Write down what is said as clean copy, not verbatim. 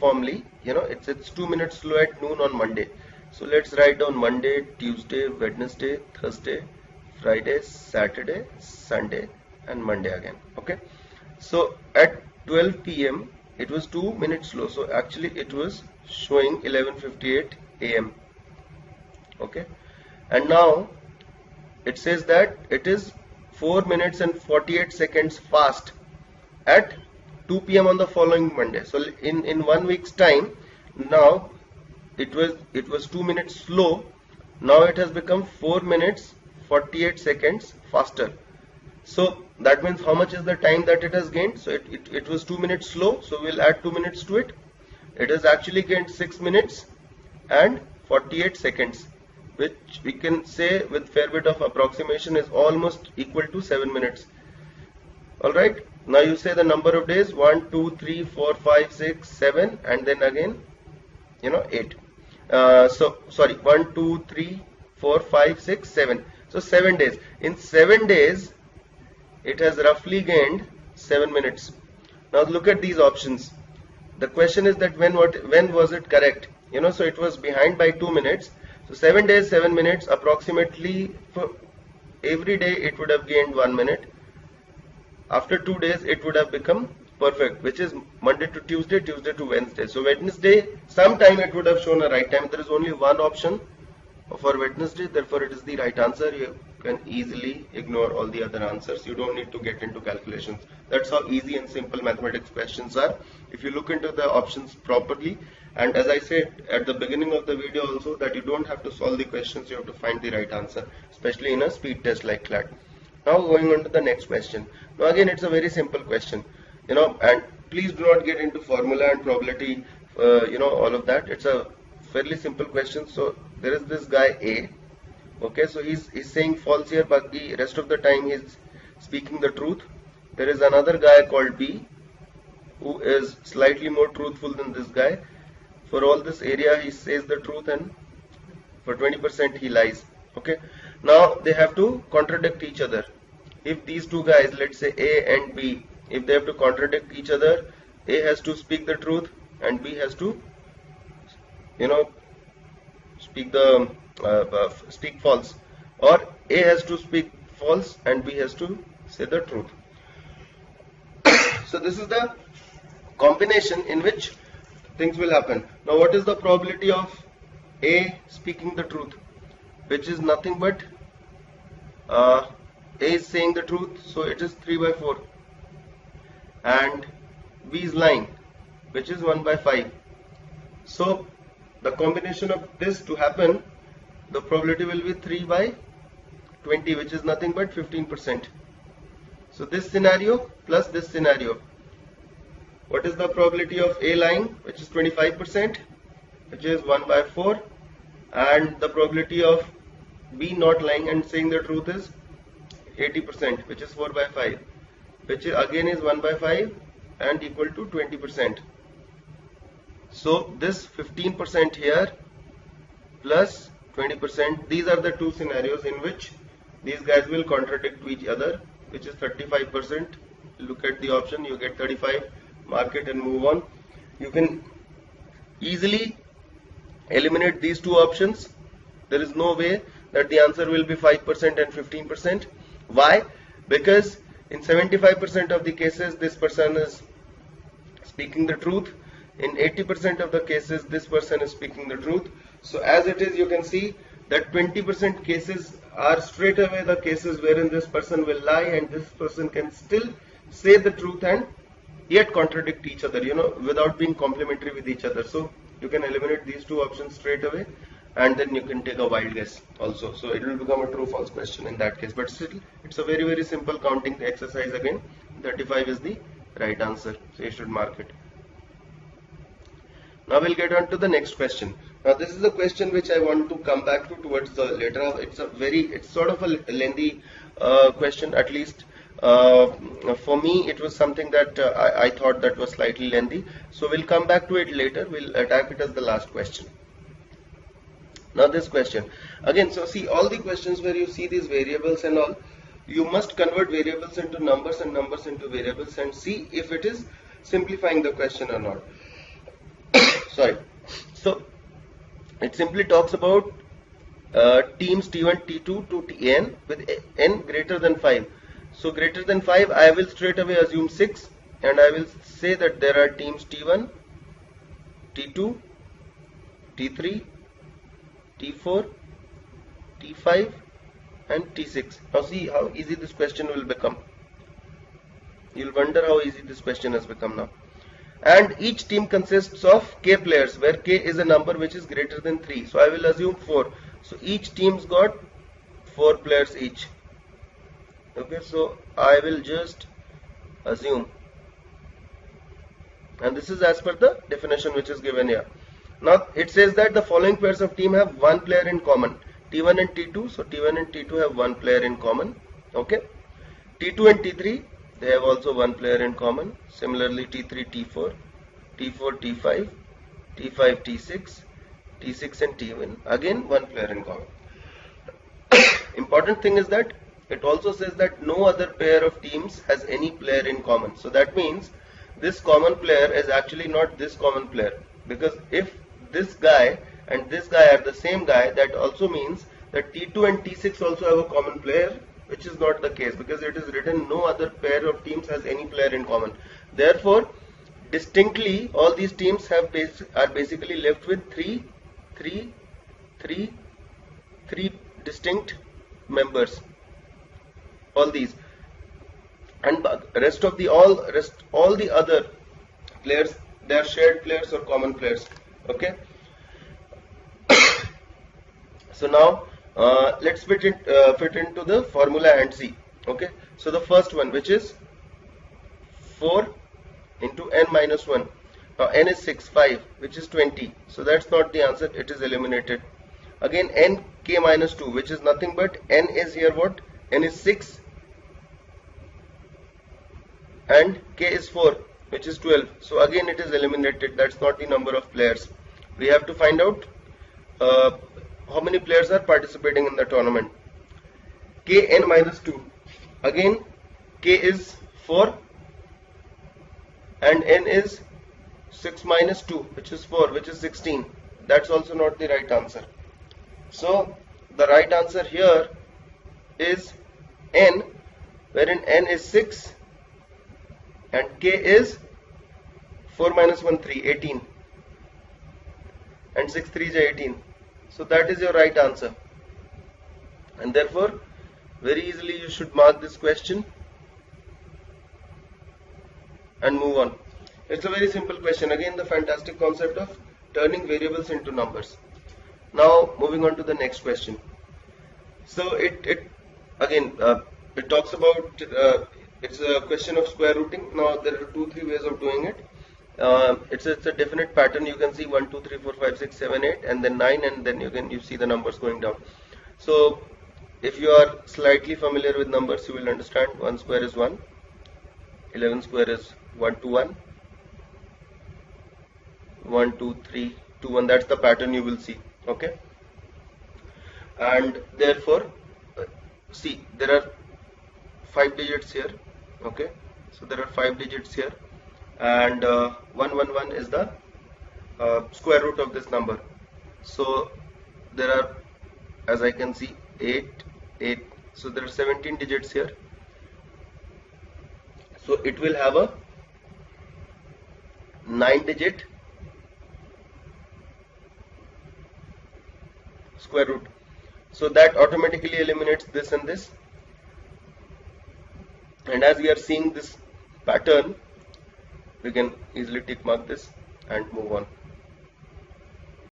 uniformly, it's 2 minutes slow at noon on Monday. So let's write down Monday, Tuesday, Wednesday, Thursday, Friday, Saturday, Sunday, and Monday again. Okay, so at 12 p.m. it was 2 minutes slow, so actually it was showing 11:58 a.m. Okay, and now it says that it is 4 minutes and 48 seconds fast at 2 p.m. on the following Monday. So in 1 week's time, now it was 2 minutes slow. Now it has become 4 minutes 48 seconds faster. So that means how much is the time that it has gained? So it was 2 minutes slow, so we'll add 2 minutes to it. It has actually gained 6 minutes and 48 seconds, which we can say with fair bit of approximation is almost equal to 7 minutes. Alright, now you say the number of days: 1, 2, 3, 4, 5, 6, 7, and then again 8. So sorry, 1, 2, 3, 4, 5, 6, 7. So 7 days. In 7 days it has roughly gained 7 minutes. Now look at these options. The question is that when was it correct? So it was behind by 2 minutes. So 7 days, 7 minutes, approximately for every day it would have gained 1 minute. After 2 days it would have become perfect, which is Monday to Tuesday, Tuesday to Wednesday. So Wednesday, sometime it would have shown a right time. There is only one option for Wednesday, therefore it is the right answer. You can easily ignore all the other answers. You don't need to get into calculations. That's how easy and simple mathematics questions are, if you look into the options properly. And as I said at the beginning of the video also, that you don't have to solve the questions, you have to find the right answer, especially in a speed test like CLAT. Now going on to the next question. Now again it's a very simple question, and please do not get into formula and probability, all of that. It's a fairly simple question. So there is this guy A. Okay, so he's saying false here, but the rest of the time he's speaking the truth. There is another guy called B who is slightly more truthful than this guy. For all this area he says the truth, and for 20% he lies. Okay, now they have to contradict each other. If these two guys, let's say A and B, if they have to contradict each other, A has to speak the truth and B has to speak false, or A has to speak false and B has to say the truth. So this is the combination in which things will happen. Now what is the probability of A speaking the truth, which is nothing but A is saying the truth, so it is 3 by 4, and B is lying, which is 1 by 5. So the combination of this to happen, the probability will be 3 by 20, which is nothing but 15%. So this scenario plus this scenario, what is the probability of A lying, which is 25%, which is 1 by 4, and the probability of B not lying and saying the truth is 80%, which is 4 by 5, which again is 1 by 5 and equal to 20%. So this 15% here plus 20%, these are the two scenarios in which these guys will contradict each other, which is 35%. Look at the option, you get 35, mark it and move on. You can easily eliminate these two options. There is no way that the answer will be 5% and 15%. Why? Because in 75% of the cases this person is speaking the truth. In 80% of the cases this person is speaking the truth. So as it is, you can see that 20% cases are straight away the cases wherein this person will lie and this person can still say the truth and yet contradict each other, without being complementary with each other. So you can eliminate these two options straight away, and then you can take a wild guess also. So it will become a true false question in that case, but still it's a very, very simple counting exercise. Again, 35 is the right answer, so you should mark it. Now we'll get on to the next question. Now this is a question which I want to come back to towards the later. It's sort of a lengthy question, at least for me it was something that I thought that was slightly lengthy. So we'll come back to it later. We'll attack it as the last question. Now this question again, so see all the questions where you see these variables and all, you must convert variables into numbers and numbers into variables and see if it is simplifying the question or not. sorry. So it simply talks about teams T1, T2 to Tn with n greater than 5. So greater than 5, I will straight away assume 6, and I will say that there are teams T1, T2, T3, T4, T5 and T6. Now see how easy this question will become. You'll wonder how easy this question has become now. And each team consists of k players, where k is a number which is greater than 3. So I will assume 4. So each team's got 4 players each. Okay, so I will just assume, and this is as per the definition which is given here. Now it says that the following pairs of team have one player in common, T1 and T2. So T1 and T2 have one player in common. Okay, T2 and T3, they have also one player in common. Similarly T3, T4, T4, T5, T5, T6, T6 and T1, again one player in common. Important thing is that it also says that no other pair of teams has any player in common. So that means this common player is actually not this common player, because if this guy and this guy are the same guy, that also means that T2 and T6 also have a common player, which is not the case, because it is written no other pair of teams has any player in common. Therefore, distinctly all these teams are basically left with three distinct members. All these, and rest of the all the other players, they are shared players or common players. Okay. So now let's fit into the formula and see. Okay, so the first one, which is 4 into n minus 1. Now n is 6, 5, which is 20. So that's not the answer, it is eliminated. Again n k minus 2, which is nothing but n is here what? N is 6 and k is 4, which is 12. So again it is eliminated, that's not the number of players. We have to find out how many players are participating in the tournament. Kn minus 2, again k is 4 and n is 6 minus 2, which is 4, which is 16. That's also not the right answer. So the right answer here is n, wherein n is 6 and k is 4 minus 1, 3, 18, and 6 3 is 18. So that is your right answer, and therefore very easily you should mark this question and move on. It's a very simple question. Again, the fantastic concept of turning variables into numbers. Now moving on to the next question. So it talks about it's a question of square rooting. Now there are 2-3 ways of doing it. It's a definite pattern. You can see 1 2 3 4 5 6 7 8 and then 9, and then you see the numbers going down. So if you are slightly familiar with numbers, you will understand 1 square is 1, 11 square is 1 2 1, 1 2 3 2 1. That's the pattern you will see. Okay, and therefore see, there are 5 digits here. Okay, so there are 5 digits here, and 111 is the square root of this number. So there are, as I can see, 8 8, so there are 17 digits here. So it will have a 9-digit square root. So that automatically eliminates this and this. And as we are seeing this pattern, we can easily tick mark this and move on.